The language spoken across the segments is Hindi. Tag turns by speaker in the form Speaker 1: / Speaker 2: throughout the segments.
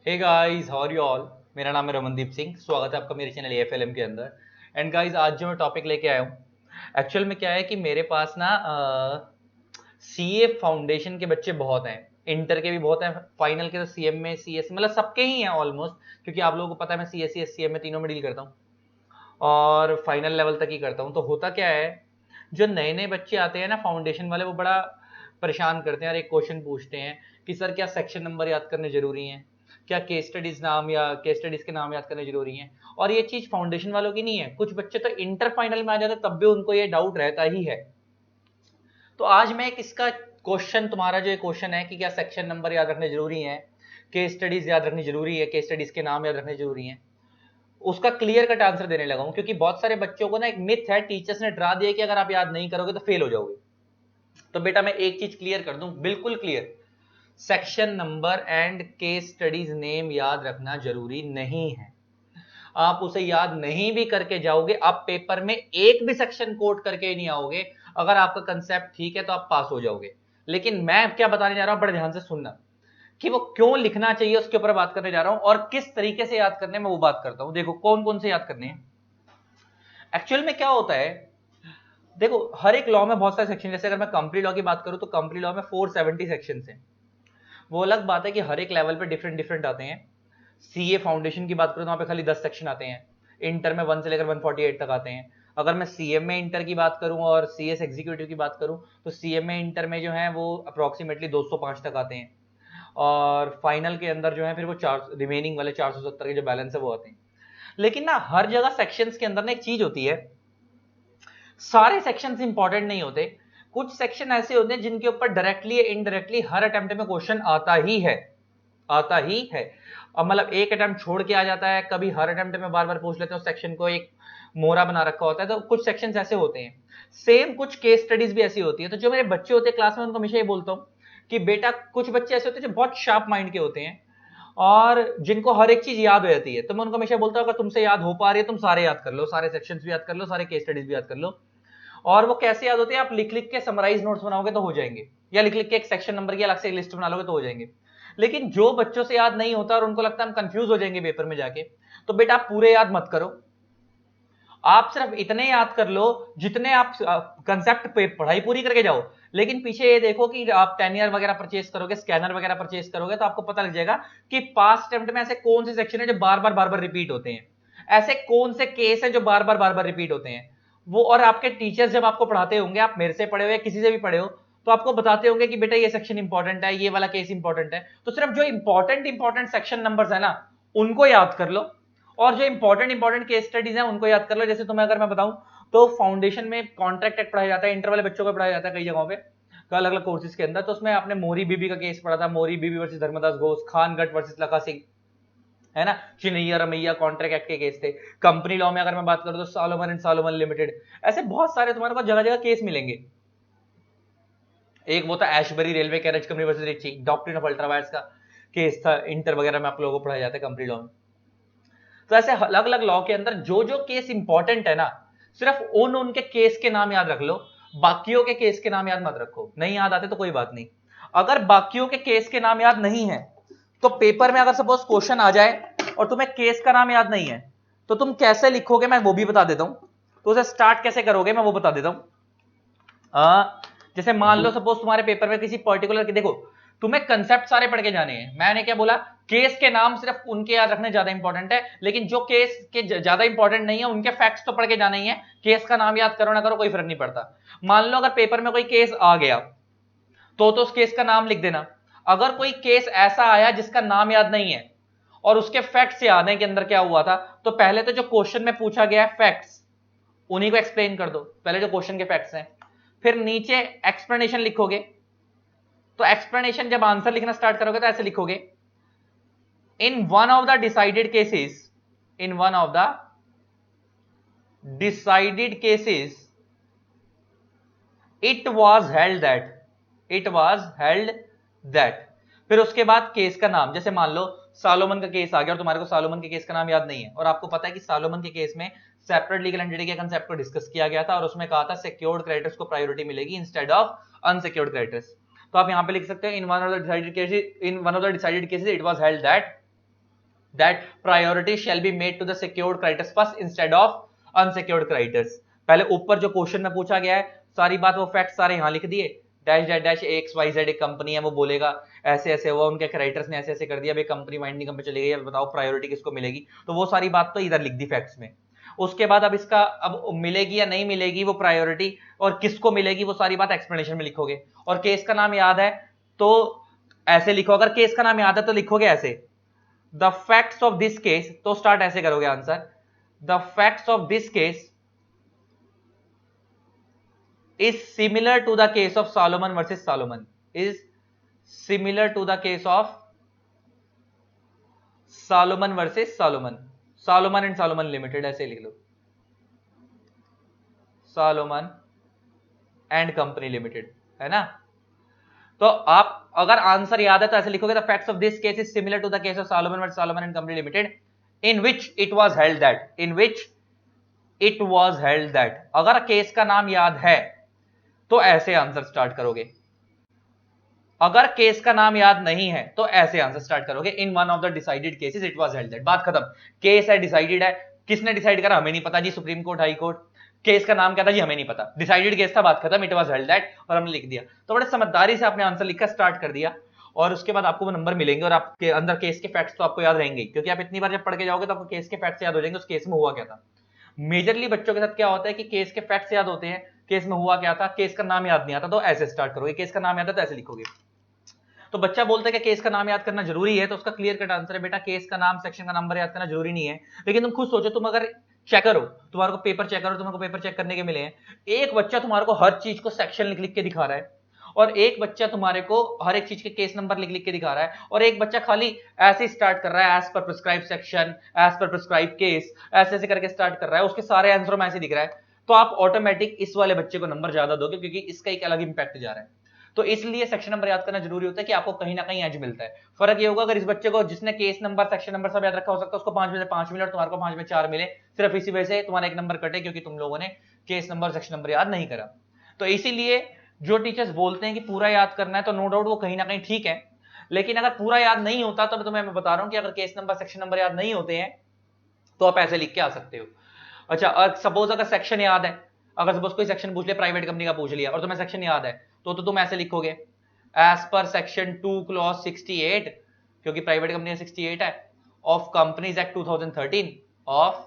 Speaker 1: Hey guys, how are you all. मेरा नाम है रमनदीप सिंह। स्वागत है आपका मेरे चैनल एएफएलएम के अंदर। एंड गाइस, आज जो मैं टॉपिक लेके आया हूँ, एक्चुअल में क्या है कि मेरे पास ना सीए फाउंडेशन के बच्चे बहुत हैं, इंटर के भी बहुत हैं, फाइनल के तो सीएम में सीएस मतलब सबके ही हैं ऑलमोस्ट, क्योंकि आप लोगों को पता है मैं सीएससी एससीएम में तीनों में डील करता हूँ और फाइनल लेवल तक ही करता हूँ। तो होता क्या है, जो नए नए बच्चे आते हैं ना फाउंडेशन वाले, वो बड़ा परेशान करते हैं और एक क्वेश्चन पूछते हैं कि सर क्या सेक्शन नंबर याद करने जरूरी हैं, क्या केस स्टडीज नाम या केस स्टडीज के नाम याद करने जरूरी हैं। और ये चीज फाउंडेशन वालों की नहीं है, कुछ बच्चे तो इंटर फाइनल में आ जाते तब भी उनको ये डाउट रहता ही है। तो आज मैं एक इसका क्वेश्चन, तुम्हारा जो क्वेश्चन है कि क्या सेक्शन नंबर याद रखने जरूरी है, केस स्टडीज याद रखनी जरूरी है, केस स्टडीज के नाम याद रखने जरूरी है, उसका क्लियर कट आंसर देने लगा हूं। क्योंकि बहुत सारे बच्चों को ना एक मिथ है, टीचर्स ने डरा दिया कि अगर आप याद नहीं करोगे तो फेल हो जाओगे। तो बेटा मैं एक चीज क्लियर कर दूं, बिल्कुल clear, section number and case studies name याद रखना जरूरी नहीं है। आप उसे याद नहीं भी करके जाओगे, आप पेपर में एक भी सेक्शन कोट करके नहीं आओगे, अगर आपका कंसेप्ट ठीक है तो आप पास हो जाओगे। लेकिन मैं क्या बताने जा रहा हूं, बड़े ध्यान से सुनना, कि वो क्यों लिखना चाहिए उसके ऊपर बात करने जा रहा हूं, और किस तरीके से याद करने में वो बात करता हूं। देखो कौन कौन से याद करने हैं। एक्चुअल में क्या होता है, देखो हर एक लॉ में बहुत सारे सेक्शन, जैसे अगर मैं कंपनी लॉ की बात करूं तो कंपनी लॉ में 470 सेक्शन हैं। वो अलग बात है कि हर एक लेवल पे डिफरेंट डिफरेंट आते हैं। सीए फाउंडेशन की बात करूं तो वहां पे खाली 10 सेक्शन आते हैं, इंटर में 1 से लेकर 148 तक आते हैं। अगर मैं सीएम में इंटर की बात करूं और सीएस एग्जीक्यूटिव की बात करूं तो सीएम में इंटर में जो है वो अप्रोक्सीमेटली 205 तक आते हैं, और फाइनल के अंदर जो है फिर वो चार रिमेनिंग वाले 470 के जो बैलेंस है वो आते हैं। लेकिन ना हर जगह सेक्शंस के अंदर ना एक चीज होती है, सारे सेक्शंस इंपॉर्टेंट नहीं होते। कुछ सेक्शन ऐसे होते हैं जिनके ऊपर डायरेक्टली या इनडायरेक्टली हर अटेम्प्ट में क्वेश्चन आता ही है, आता ही है। अब मतलब एक अटेम्प्ट छोड़ के आ जाता है, कभी हर अटेम्प्ट में बार बार पूछ लेते हैं उस सेक्शन को, एक मोहरा बना रखा होता है। तो कुछ सेक्शंस ऐसे होते हैं, सेम कुछ केस स्टडीज भी ऐसी होती है। तो जो मेरे बच्चे होते हैं क्लास में, उनको हमेशा ये बोलता हूँ कि बेटा कुछ बच्चे ऐसे होते हैं जो बहुत शार्प माइंड के होते हैं और जिनको हर एक चीज याद हो जाती है। तो मैं उनको हमेशा बोलता हूँ अगर तुमसे याद हो पा रही है तुम सारे याद कर लो, सारे सेक्शंस भी याद कर लो, सारे केस स्टडीज भी याद कर लो। और वो कैसे याद होते हैं, आप लिख लिख के समराइज नोट्स बनाओगे तो हो जाएंगे, या लिख लिख के एक सेक्शन नंबर की अलग से लिस्ट बना लोगे तो हो जाएंगे। लेकिन जो बच्चों से याद नहीं होता और उनको लगता है हम कंफ्यूज हो जाएंगे पेपर में जाके, तो बेटा आप पूरे याद मत करो, आप सिर्फ इतने याद कर लो जितने आप कंसेप्ट पे पढ़ाई पूरी करके जाओ। लेकिन पीछे ये देखो कि आप टेनियर वगैरह परचेज करोगे, स्कैनर वगैरह परचेज करोगे, तो आपको पता लग जाएगा कि पास्ट अटेम्प्ट में ऐसे कौन से सेक्शन है जो बार बार रिपीट होते हैं, ऐसे कौन से केस है जो बार बार रिपीट होते हैं। वो और आपके टीचर्स जब आपको पढ़ाते होंगे, आप मेरे से पढ़े हो या किसी से भी पढ़े हो, तो आपको बताते होंगे कि बेटा ये सेक्शन इंपॉर्टेंट है, ये वाला केस इंपॉर्टेंट है। तो सिर्फ जो इंपॉर्टेंट सेक्शन नंबर्स है ना, उनको याद कर लो, और जो इंपॉर्टेंट केस स्टडीज हैं उनको याद कर लो। जैसे तुम्हें अगर मैं बताऊं तो फाउंडेशन में कॉन्ट्रैक्ट एक्ट पढ़ाया जाता है, इंटर वाले बच्चों को पढ़ाया जाता है कई जगहों पे, तो अलग अलग कोर्सेज के अंदर। तो उसमें आपने मोरी बीबी का केस पढ़ा था, मोरी बीबी वर्सेस धर्मदास घोष, खान गट वर्सेस लखा सिंह, है ना, चिन्हैया रमैया कॉन्ट्रैक्ट एक्ट के केस थे। कंपनी लॉ में अगर मैं बात करूं तो सालोमन एंड सालोमन लिमिटेड, ऐसे बहुत सारे तुम्हारे पास जगह जगह केस मिलेंगे। एक वो था Ashbury Railway Carriage Company versus Riche, doctrine of ultra vires का केस था, इंटर वगैरह में आप लोगों को पढ़ाया जाता है कंपनी लॉ में। तो ऐसे अलग अलग लॉ के अंदर जो जो केस इंपॉर्टेंट है ना, सिर्फ उन उनके केस के नाम याद रख लो, बाकियों के केस के नाम याद मत रखो। नहीं याद आते तो कोई बात नहीं। अगर बाकियों के केस के नाम याद नहीं है तो पेपर में अगर सपोज क्वेश्चन आ जाए और तुम्हें केस का नाम याद नहीं है, तो तुम कैसे लिखोगे मैं वो भी बता देता हूं। तो उसे स्टार्ट कैसे करोगे मैं वो बता देता हूं। जैसे मान लो सपोज तुम्हारे पेपर में किसी पर्टिकुलर की, देखो तुम्हें कंसेप्ट सारे पढ़ के जाने हैं। मैंने क्या बोला, केस के नाम सिर्फ उनके याद रखने ज्यादा इंपॉर्टेंट है, लेकिन जो केस के ज्यादा इंपॉर्टेंट नहीं है उनके फैक्ट्स तो पढ़ के जाने ही है। केस का नाम याद करो ना करो कोई फर्क नहीं पड़ता। मान लो अगर पेपर में कोई केस आ गया तो उस केस का नाम लिख देना। अगर कोई केस ऐसा आया जिसका नाम याद नहीं है और उसके फैक्ट्स याद है कि अंदर क्या हुआ था, तो पहले तो जो क्वेश्चन में पूछा गया है फैक्ट्स, उन्हीं को एक्सप्लेन कर दो, पहले जो क्वेश्चन के फैक्ट्स हैं। फिर नीचे एक्सप्लेनेशन लिखोगे। तो एक्सप्लेनेशन जब आंसर लिखना स्टार्ट करोगे तो ऐसे लिखोगे, in one of the decided cases, in one of the decided cases it was held that, it was held that. फिर उसके बाद केस का नाम, जैसे मान लो सालोमन का केस आ गया और तुम्हारे को सालोमन के केस का नाम याद नहीं है, और आपको पता है कि सालोमन के केस में सेपरेट लीगल एंटिटी के कंसेप्ट को डिस्कस किया गया था और उसमें कहा था सिक्योर्ड क्रेडिटर्स को प्रायोरिटी मिलेगी इंस्टेड ऑफ अनसिक्योर्ड क्रेडिटर्स। तो आप यहां पे लिख सकते हैं in one of the decided cases, in one of the decided cases it was held that that priority shall be made to the secured creditors first instead of unsecured creditors। पहले ऊपर जो क्वेश्चन में पूछा गया है सारी बात वो फैक्ट सारे यहां लिख दिए, dash dash dash X Y Z एक कंपनी है, वो बोलेगा ऐसे ऐसे हुआ, उनके क्रेडिटर्स ने ऐसे ऐसे कर दिया, भाई कंपनी वाइंडिंग कंपनी चली गई, अब बताओ प्रायोरिटी किसको मिलेगी, तो वो सारी बात तो इधर लिख दी फैक्ट्स में। उसके बाद अब इसका अब मिलेगी या नहीं मिलेगी वो प्रायोरिटी और किसको मिलेगी वो सारी बात एक्सप्लेनेशन में लिखोगे। और केस का नाम याद है तो ऐसे लिखो, अगर केस का नाम याद है तो लिखोगे ऐसे the facts of this case, तो स्टार्ट ऐसे करोगे answer, the facts of this case is similar to the case of Solomon versus Solomon, is similar to the case of Solomon versus Solomon, Solomon and Solomon Limited ऐसे लिख लो, Solomon and Company Limited, है ना। तो आप अगर आंसर याद है तो ऐसे लिखोगे the facts of this case is similar to the case of Solomon versus Solomon and Company Limited in which it was held that, in which it was held that, अगर केस का नाम याद है तो ऐसे आंसर स्टार्ट करोगे, अगर केस का नाम याद नहीं है तो ऐसे आंसर स्टार्ट करोगे, in one of the decided cases it was held that, बात खत्म। केस है, डिसाइडेड है, किसने डिसाइड करा हमें नहीं पता जी, Supreme Court, High Court, case का नाम क्या था जी हमें नहीं पता, डिसाइडेड केस था, बात खत्म, इट वाज हेल्ड दैट, और हमने लिख दिया। तो बड़े समझदारी से आपने आंसर लिखकर स्टार्ट कर दिया और उसके बाद आपको वो नंबर मिलेंगे और आपके अंदर केस के फैक्ट्स तो आपको याद रहेंगे, क्योंकि आप इतनी बार जब पढ़ के जाओगे तो आपको केस के फैक्ट्स याद हो जाएंगे, उस केस में हुआ क्या था। मेजरली बच्चों के साथ क्या होता है कि केस के फैक्ट्स याद होते हैं, केस में हुआ क्या था, केस का नाम याद नहीं आता, तो ऐसे स्टार्ट करोगे, केस का नाम याद है तो ऐसे लिखोगे। तो बच्चा बोलता है कि केस का नाम याद करना जरूरी है, तो उसका क्लियर कट आंसर है बेटा केस का नाम, सेक्शन का नंबर याद करना जरूरी नहीं है। लेकिन तुम खुद सोचो, तुम अगर चेक करो, तुम्हारे को पेपर चेक करो, तुम्हारे को पेपर चेक करने के मिले हैं, एक बच्चा तुम्हारे को हर चीज को सेक्शन लिख लिख के दिखा रहा है और एक बच्चा तुम्हारे को हर एक चीज के केस नंबर लिख लिख के दिखा रहा है और एक बच्चा खाली ऐसे स्टार्ट कर रहा है as per prescribe section, as per prescribe case, ऐसे ऐसे करके स्टार्ट कर रहा है, उसके सारे आंसर में ऐसे दिख रहा है, तो आप ऑटोमेटिक इस वाले बच्चे को नंबर ज्यादा दोगे क्योंकि इसका एक अलग इंपैक्ट जा रहा है। तो इसलिए सेक्शन नंबर याद करना जरूरी होता है कि आपको कहीं ना कहीं एज मिलता है। फर्क ये होगा अगर इस बच्चे को जिसने केस नंबर सेक्शन नंबर सब याद रखा हो सकता है उसको 5 में से 5 मिले और तुम्हारे को 5 में 4 मिले, सिर्फ इसी वजह से तुम्हारा एक नंबर कटे क्योंकि तुम लोगों ने केस नंबर सेक्शन नंबर याद नहीं करा। तो इसीलिए जो टीचर्स बोलते हैं कि पूरा याद करना है तो नो डाउट वो कहीं ना कहीं ठीक है, लेकिन अगर पूरा याद नहीं होता तो मैं बता रहा हूं कि अगर केस नंबर सेक्शन नंबर याद नहीं होते हैं तो आप ऐसे लिख के आ सकते हो। अच्छा सपोज अगर सेक्शन याद है, अगर सपोज कोई सेक्शन पूछ लिया, प्राइवेट कंपनी का पूछ लिया और तुम्हें सेक्शन याद है तो तुम ऐसे लिखोगे एज पर सेक्शन 2 क्लॉज 68, क्योंकि प्राइवेट कंपनी 68 है, of companies act 2013, of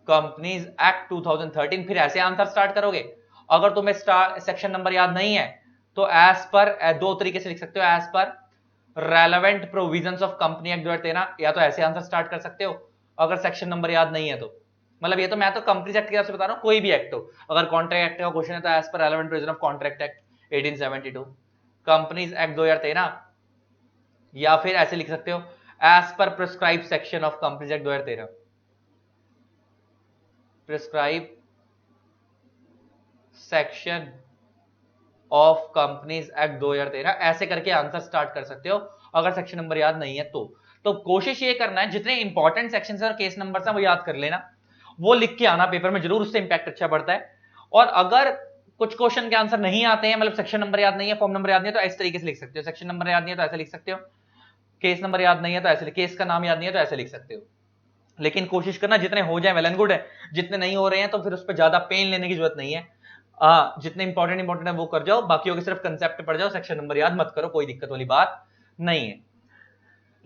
Speaker 1: companies act 2013, फिर ऐसे आंसर स्टार्ट करोगे। अगर तुम्हें सेक्शन नंबर याद नहीं है तो एज पर दो तरीके से लिख सकते हो, as per relevant provisions of company act 2013, या तो ऐसे आंसर स्टार्ट कर सकते हो अगर सेक्शन नंबर याद नहीं है तो। मतलब ये तो मैं तो कंपनीज एक्ट के हिसाब से बता रहा हूं, कोई भी एक्ट हो, अगर कॉन्ट्रैक्ट एक्ट का क्वेश्चन है तो as per relevant provision of contract act 1872, companies act 2013, या फिर ऐसे लिख सकते हो as per prescribe section of companies act 2013, prescribe section of companies act 2013, ऐसे करके आंसर स्टार्ट कर सकते हो अगर सेक्शन नंबर याद नहीं है तो कोशिश ये करना है जितने इंपॉर्टेंट सेक्शन और केस नंबर है वो याद कर लेना, वो लिख के आना पेपर में जरूर, उससे इंपैक्ट अच्छा पड़ता है। और अगर कुछ क्वेश्चन के आंसर नहीं आते हैं, मतलब सेक्शन नंबर याद नहीं है, फॉर्म नंबर याद नहीं है, तो इस तरीके से लिख सकते हो, सेक्शन नंबर याद नहीं है तो ऐसे लिख सकते हो, केस नंबर याद नहीं है तो ऐसे, केस का नाम याद नहीं है तो ऐसे लिख सकते हो। लेकिन कोशिश करना जितने हो जाए वेल एंड गुड है, जितने नहीं हो रहे हैं तो फिर उस पर ज्यादा पेन लेने की जरूरत नहीं है। जितने इंपॉर्टेंट है वो कर जाओ, बाकी के सिर्फ कंसेप्ट पढ़ जाओ, सेक्शन नंबर याद मत करो, कोई दिक्कत वाली बात नहीं है।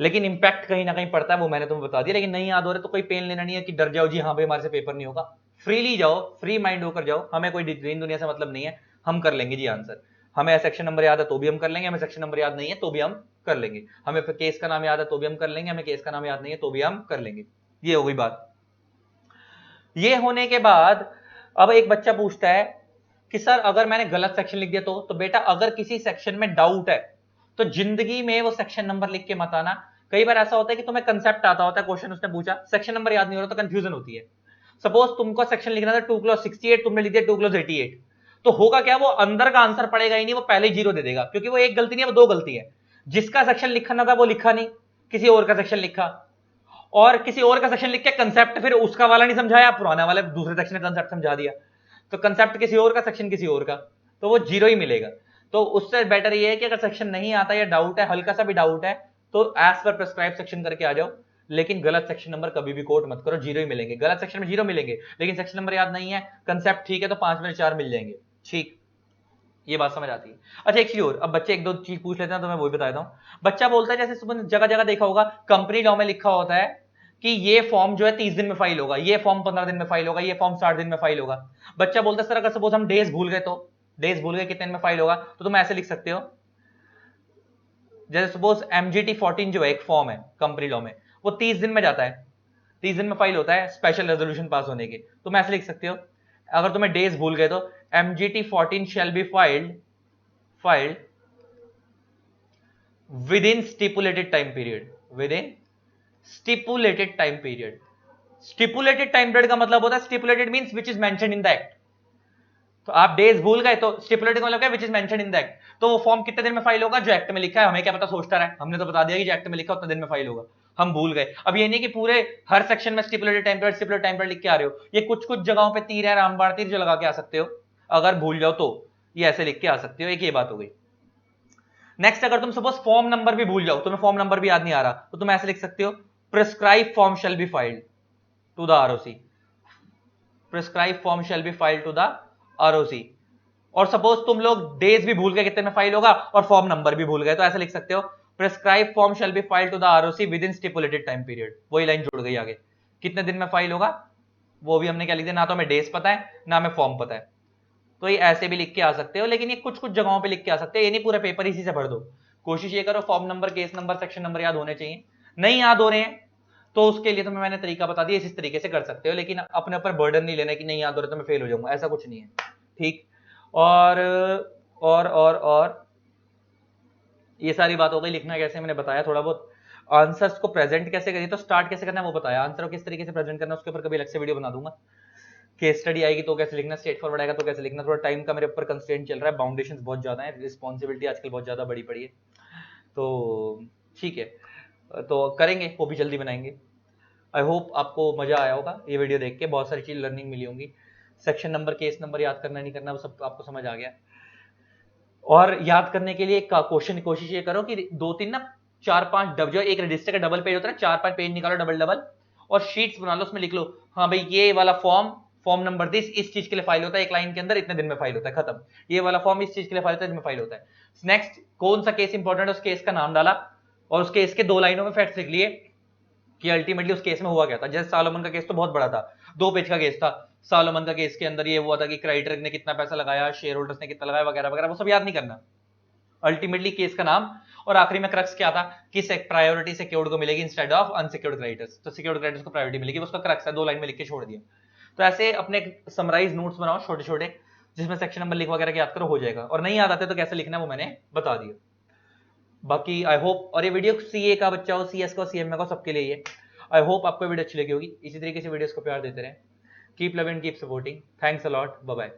Speaker 1: लेकिन इंपैक्ट कहीं ना कहीं पड़ता है, वो मैंने तुम्हें बता दिया। लेकिन नहीं याद हो रहा तो कोई पेन लेना नहीं है कि डर जाओ जी हाँ भाई हमारे से पेपर नहीं होगा, फ्रीली जाओ, फ्री माइंड होकर जाओ, हमें कोई ग्रीन दुनिया से मतलब नहीं है, हम कर लेंगे जी आंसर। हमें सेक्शन नंबर याद है तो भी हम कर लेंगे, हमें सेक्शन नंबर याद नहीं है तो भी हम कर लेंगे, हमें केस का नाम याद है तो भी हम कर लेंगे, हमें केस का नाम याद नहीं है तो भी हम कर लेंगे। ये हो गई बात। ये होने के बाद अब एक बच्चा पूछता है कि सर अगर मैंने गलत सेक्शन लिख दिया तो बेटा अगर किसी सेक्शन में डाउट है तो जिंदगी में वो सेक्शन नंबर लिख के मत आना। कई बार ऐसा होता है कि तुम्हें कंसेप्ट आता होता है, क्वेश्चन उसने पूछा, सेक्शन नंबर याद नहीं हो रहा तो कंफ्यूजन होती है। सपोज तुमको सेक्शन लिखना था 2 क्लॉज 68, तुमने लिख दिया 2 क्लॉज 88, तो होगा क्या, वो अंदर का आंसर पड़ेगा ही नहीं, वो पहले जीरो दे देगा, क्योंकि वो एक गलती नहीं है, वो दो गलती है। जिसका सेक्शन लिखना था वो लिखा नहीं, किसी और का सेक्शन लिखा, और किसी और का सेक्शन लिख के कंसेप्ट फिर उसका वाला नहीं समझाया, पुराना वाले दूसरे सेक्शन का कंसेप्ट समझा दिया, तो कंसेप्ट किसी और का, सेक्शन किसी और का, तो वो जीरो ही मिलेगा। तो उससे बेटर ये है कि अगर सेक्शन नहीं आता या डाउट है, हल्का सा भी डाउट है, तो एज पर प्रेस्क्राइब सेक्शन करके आ जाओ, लेकिन गलत सेक्शन नंबर कभी भी कोट मत करो, 0 ही मिलेंगे। गलत सेक्शन में 0 मिलेंगे, लेकिन सेक्शन नंबर याद नहीं है, कंसेप्ट ठीक है तो 5 में 4 मिल जाएंगे। ठीक, ये बात समझ आती है। अच्छा एक चीज और, अब बच्चे एक दो चीज पूछ लेते हैं तो मैं वो भी बता देता हूं। बच्चा बोलता है जैसे सुबह जगह जगह देखा होगा कंपनी लॉ में लिखा होता है कि ये फॉर्म जो है 30 दिन में फाइल होगा, ये फॉर्म 15 दिन में फाइल होगा, ये फॉर्म 60 दिन में फाइल होगा। बच्चा बोलता है सर अगर सपोज हम डेज भूल गए, तो डेज भूल गए कितने दिन में फाइल होगा, तो तुम ऐसे लिख सकते हो, जैसे सपोज MGT 14 जो है एक फॉर्म है कंपनी लॉ में, वो 30 दिन में जाता है, 30 दिन में फाइल होता है स्पेशल रेजोल्यूशन पास होने के। तुम ऐसे लिख सकते हो, अगर तुम्हें डेज भूल गए तो MGT 14 shall be filed within stipulated time period, within stipulated time period। stipulated time period का मतलब होता है, stipulated means which is mentioned in the act। तो आप डेज भूल गए तो स्टिपुलेटेड का मतलब क्या, which is mentioned in the act. तो वो फॉर्म कितने दिन में फाइल होगा, जो एक्ट में लिखा है। हमें क्या पता सोचता रहा है, हमने तो बता दिया कि जो एक्ट में लिखा उतने दिन में फाइल होगा, हम भूल गए। अब ये नहीं कि पूरे हर सेक्शन में स्टिपुलेटेड टाइम पीरियड लिख के आ रहे हो, ये कुछ कुछ जगहों पे तीर है, रामबाण तीर जो लगा के आ सकते हो, अगर भूल जाओ तो ये ऐसे लिख के आ सकते हो। एक ये बात हो गई। नेक्स्ट, अगर तुम सपोज फॉर्म नंबर भी भूल जाओ, तुम्हें फॉर्म नंबर भी याद नहीं आ रहा, तो तुम ऐसे लिख सकते हो, prescribe form shall be filed to the ROC, prescribe form shall be filed to the ROC। और सपोज तुम लोग डेज भी भूल गए कितने में फाइल होगा, और फॉर्म नंबर भी भूल गए, तो ऐसे लिख सकते हो, prescribe form shall be filed to the ROC within stipulated time period. वही लाइन जुड़ गई आगे, कितने दिन में फाइल होगा वो भी हमने क्या लिख दिया, ना तो हमें डेज पता है ना हमें फॉर्म पता है। तो ये ऐसे भी लिख के आ सकते हो, लेकिन ये कुछ कुछ जगहों पे लिख के आ सकते हो, ये नहीं पूरा पेपर इसी से भर दो। कोशिश ये करो form number, case number, section number याद होने चाहिए। नहीं याद हो रहे हैं तो उसके लिए तुम्हें मैंने तरीका बता दिया, इस तरीके से कर सकते हो, लेकिन अपने ऊपर बर्डन नहीं लेना कि नहीं याद हो रहा तो मैं फेल हो जाऊंगा, ऐसा कुछ नहीं है। ठीक, और ये सारी बात हो गई। लिखना कैसे मैंने बताया थोड़ा बहुत, आंसर्स को प्रेजेंट कैसे करिए, तो स्टार्ट कैसे करना है वो बताया, आंसर को किस तरीके से प्रेजेंट करना है उसके ऊपर कभी अलग से वीडियो बना दूंगा। केस स्टडी आएगी तो कैसे लिखना, स्ट्रेट फॉरवर्ड आएगा तो कैसे लिखना। थोड़ा टाइम का मेरे ऊपर कंस्ट्रेंट चल रहा है, बाउंडेशंस बहुत ज्यादा है, रिस्पॉन्सिबिलिटी आजकल बहुत ज्यादा बड़ी पड़ी है, तो ठीक है, तो करेंगे, वो भी जल्दी बनाएंगे। आई होप आपको मजा आया होगा ये वीडियो देख के, बहुत सारी चीज लर्निंग मिली होंगी। सेक्शन नंबर, केस नंबर याद करना नहीं करना वो सब आपको समझ आ गया। और याद करने के लिए क्वेश्चन कोशिश ये करो कि 2-3 ना 4-5 जो एक रजिस्टर का डबल पेज होता है, 4-5 पेज निकालो डबल डबल, और शीट्स बना लो, उसमें लिख लो हाँ भाई ये वाला फॉर्म नंबर दिस इस चीज के लिए फाइल होता है, एक लाइन के अंदर इतने दिन में फाइल होता है, खत्म। ये वाला फॉर्म इस चीज के लिए फाइल होता है, इसमें फाइल होता है। नेक्स्ट, कौन सा केस इंपॉर्टेंट है, उस केस का नाम डाला, और उस केस के 2 लाइनों में फैक्ट्स लिख लिए कि अल्टीमेटली उस केस में हुआ क्या था। जैसे सालोमन का केस तो बहुत बड़ा था, 2 पेज का केस था। सालोमन का केस के अंदर ये हुआ था कि क्रेडिटर ने कितना पैसा लगाया, शेयर होल्डर्स ने कितना लगाया, वगैरह वगैरह, वो सब याद नहीं करना। अल्टीमेटली केस का नाम, और आखिरी में क्रक्स क्या था कि प्रायोरिटी सिक्योर्ड को मिलेगी इंस्टेड ऑफ अनसिक्योर्ड क्रेडिटर्स, तो सिक्योर्ड क्रेडिटर्स को प्रायोरिटी मिलेगी, उसका क्रक्स है, 2 लाइन में लिख के छोड़ दिया। तो ऐसे अपने समराइज नोट्स बनाओ छोटे छोटे, जिसमें सेक्शन नंबर लिख वगैरह के याद करो, हो जाएगा। और नहीं याद आते तो कैसे लिखना है वो मैंने बता दिया। बाकी आई होप, और ये वीडियो सीए का बच्चा हो, सीएस का, सीएमए का, सबके लिए आई होप आपको वीडियो अच्छी लगी होगी। इसी तरीके से वीडियोस को प्यार देते रहें। Keep loving, keep supporting, thanks a lot, bye bye.